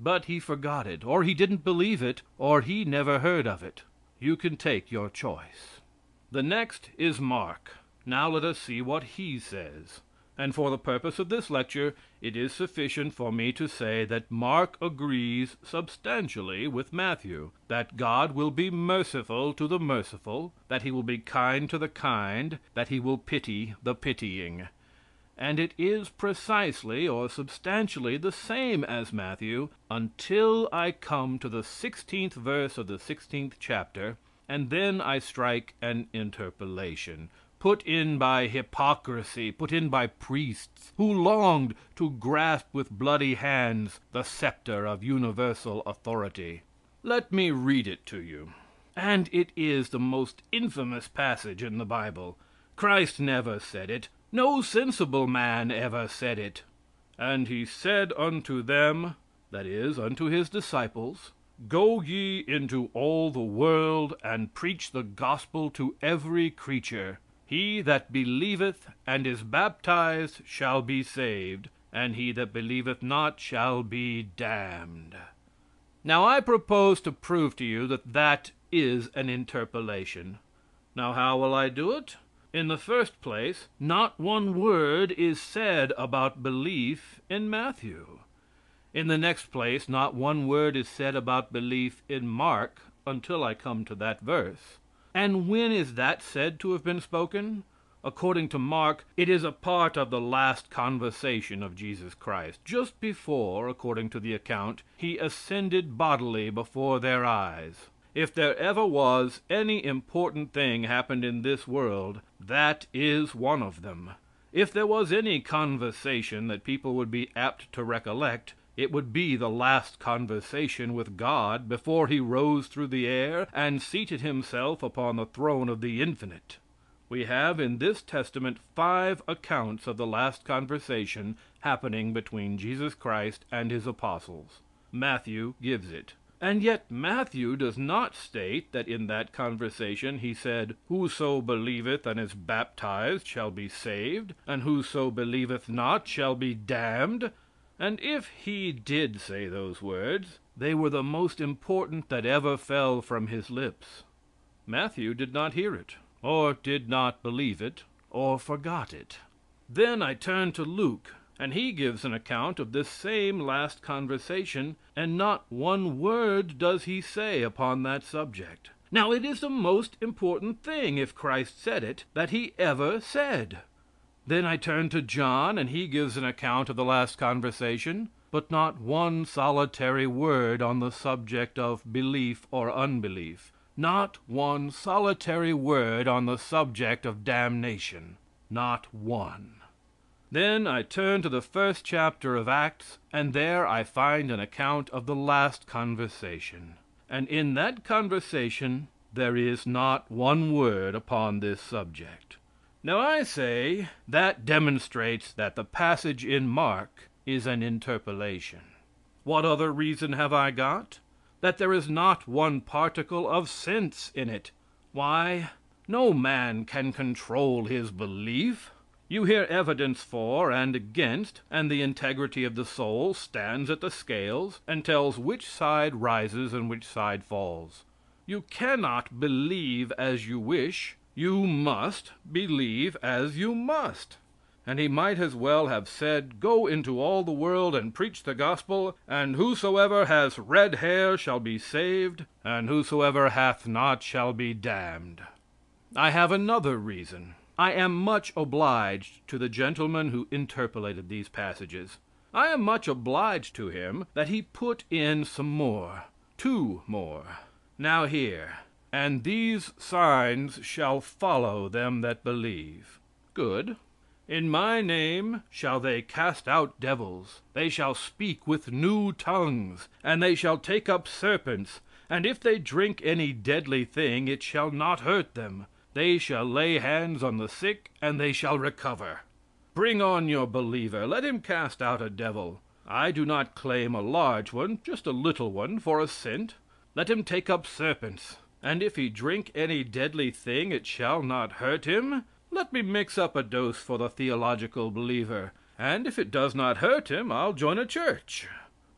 but he forgot it, or he didn't believe it, or he never heard of it. You can take your choice. The next is Mark. Now let us see what he says. And for the purpose of this lecture, it is sufficient for me to say that Mark agrees substantially with Matthew, that God will be merciful to the merciful, that he will be kind to the kind, that he will pity the pitying. And it is precisely or substantially the same as Matthew until I come to the 16th verse of the 16th chapter, and then I strike an interpolation, put in by hypocrisy, put in by priests who longed to grasp with bloody hands the scepter of universal authority. Let me read it to you. And it is the most infamous passage in the Bible. Christ never said it. No sensible man ever said it. And he said unto them, that is, unto his disciples, Go ye into all the world, and preach the gospel to every creature. He that believeth and is baptized shall be saved, and he that believeth not shall be damned. Now I propose to prove to you that that is an interpolation. Now how will I do it? In the first place, not one word is said about belief in Matthew. In the next place, not one word is said about belief in Mark until I come to that verse. And when is that said to have been spoken? According to Mark, it is a part of the last conversation of Jesus Christ, just before, according to the account, he ascended bodily before their eyes. If there ever was any important thing happened in this world, that is one of them. If there was any conversation that people would be apt to recollect, it would be the last conversation with God before he rose through the air and seated himself upon the throne of the infinite. We have in this Testament 5 accounts of the last conversation happening between Jesus Christ and his apostles. Matthew gives it. And yet Matthew does not state that in that conversation he said, Whoso believeth and is baptized shall be saved, and whoso believeth not shall be damned. And if he did say those words, they were the most important that ever fell from his lips. Matthew did not hear it, or did not believe it, or forgot it. Then I turn to Luke, and he gives an account of this same last conversation, and not one word does he say upon that subject. Now it is the most important thing, if Christ said it, that he ever said. Then I turn to John, and he gives an account of the last conversation, but not one solitary word on the subject of belief or unbelief. Not one solitary word on the subject of damnation. Not one. Then I turn to the 1st chapter of Acts, and there I find an account of the last conversation. And in that conversation there is not one word upon this subject. Now I say that demonstrates that the passage in Mark is an interpolation. What other reason have I got? That there is not one particle of sense in it. Why, no man can control his belief. You hear evidence for and against, and the integrity of the soul stands at the scales and tells which side rises and which side falls. You cannot believe as you wish. You must believe as you must. And he might as well have said, Go into all the world and preach the gospel, and whosoever has red hair shall be saved, and whosoever hath not shall be damned. I have another reason. I am much obliged to the gentleman who interpolated these passages. I am much obliged to him that he put in some more. 2 more. Now here, and these signs shall follow them that believe. Good. In my name shall they cast out devils. They shall speak with new tongues, and they shall take up serpents. And if they drink any deadly thing, it shall not hurt them. They shall lay hands on the sick, and they shall recover. Bring on your believer. Let him cast out a devil. I do not claim a large one, just a little one, for a cent. Let him take up serpents. And if he drink any deadly thing, it shall not hurt him. Let me mix up a dose for the theological believer. And if it does not hurt him, I'll join a church.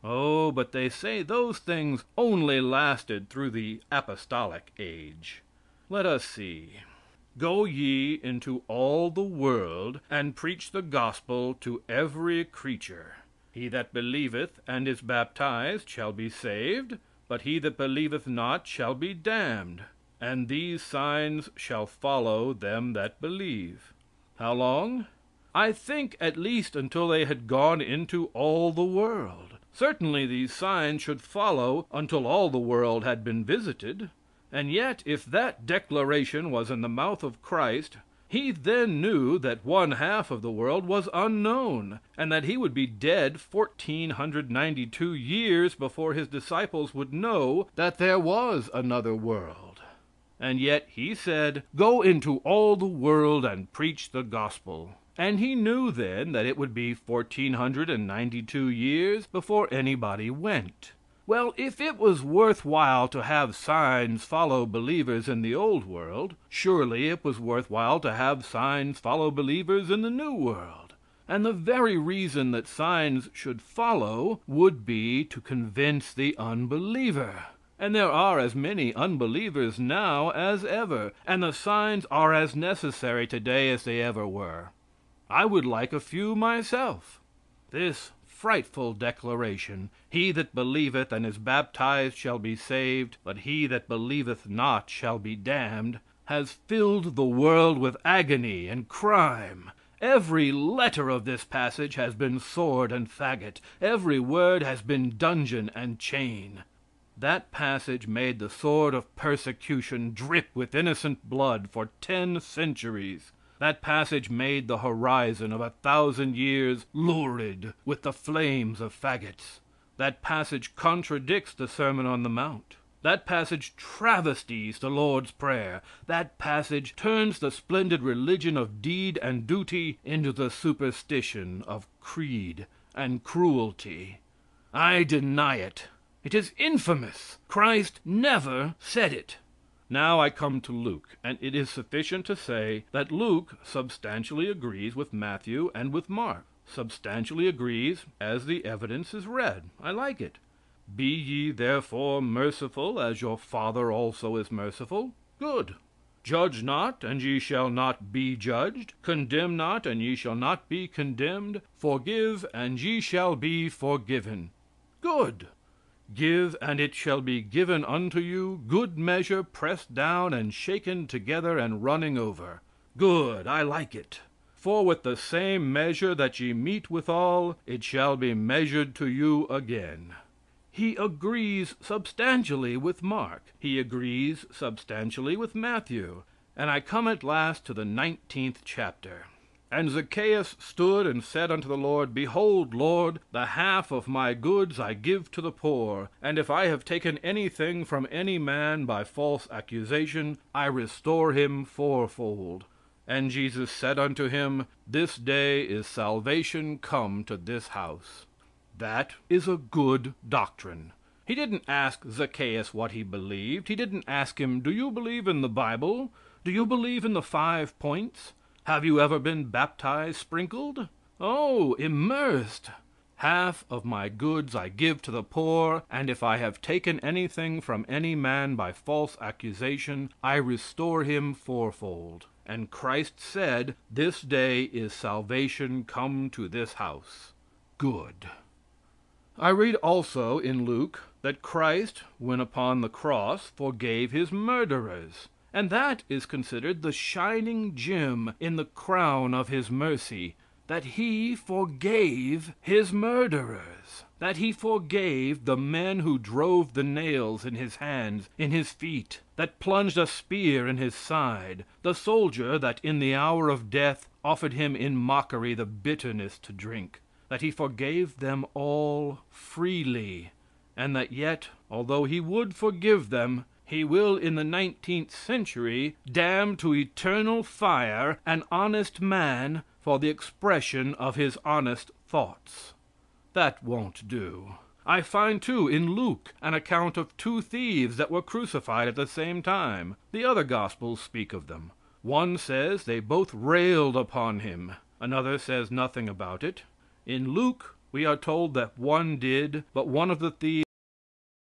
Oh, but they say those things only lasted through the apostolic age. Let us see. Go ye into all the world, and preach the gospel to every creature. He that believeth and is baptized shall be saved, but he that believeth not shall be damned. And these signs shall follow them that believe. How long? I think at least until they had gone into all the world. Certainly these signs should follow until all the world had been visited. And yet, if that declaration was in the mouth of Christ, he then knew that one half of the world was unknown, and that he would be dead 1492 years before his disciples would know that there was another world. And yet he said, "Go into all the world and preach the gospel." And he knew then that it would be 1492 years before anybody went. Well, if it was worth while to have signs follow believers in the old world, surely it was worth while to have signs follow believers in the new world. And the very reason that signs should follow would be to convince the unbeliever. And there are as many unbelievers now as ever, and the signs are as necessary today as they ever were. I would like a few myself. This frightful declaration, "He that believeth and is baptized shall be saved, but he that believeth not shall be damned," has filled the world with agony and crime. Every letter of this passage has been sword and faggot. Every word has been dungeon and chain. That passage made the sword of persecution drip with innocent blood for 10 centuries. That passage made the horizon of 1,000 years lurid with the flames of faggots. That passage contradicts the Sermon on the Mount. That passage travesties the Lord's Prayer. That passage turns the splendid religion of deed and duty into the superstition of creed and cruelty. I deny it. It is infamous. Christ never said it. Now I come to Luke, and it is sufficient to say that Luke substantially agrees with Matthew and with Mark. Substantially agrees as the evidence is read. I like it. Be ye therefore merciful, as your Father also is merciful. Good. Judge not, and ye shall not be judged. Condemn not, and ye shall not be condemned. Forgive, and ye shall be forgiven. Good. Give, and it shall be given unto you, good measure, pressed down and shaken together and running over. Good. I like it. For with the same measure that ye mete withal, it shall be measured to you again. He agrees substantially with Mark. He agrees substantially with Matthew. And I come at last to the 19th chapter. And Zacchaeus stood and said unto the Lord, Behold, Lord, the half of my goods I give to the poor, and if I have taken anything from any man by false accusation, I restore him fourfold. And Jesus said unto him, This day is salvation come to this house. That is a good doctrine. He didn't ask Zacchaeus what he believed. He didn't ask him, Do you believe in the Bible? Do you believe in the 5 points? Have you ever been baptized, sprinkled? Oh, immersed. Half of my goods I give to the poor, and if I have taken anything from any man by false accusation, I restore him fourfold. And Christ said, This day is salvation come to this house. Good. I read also in Luke that Christ, when upon the cross, forgave his murderers. And that is considered the shining gem in the crown of his mercy, that he forgave his murderers, that he forgave the men who drove the nails in his hands, in his feet, that plunged a spear in his side, the soldier that in the hour of death offered him in mockery the bitterness to drink, that he forgave them all freely, and that yet, although he would forgive them, he will in the 19th century damn to eternal fire an honest man for the expression of his honest thoughts. That won't do. I find, too, in Luke an account of 2 thieves that were crucified at the same time. The other gospels speak of them. One says they both railed upon him. Another says nothing about it. In Luke We are told that one did, but one of the thieves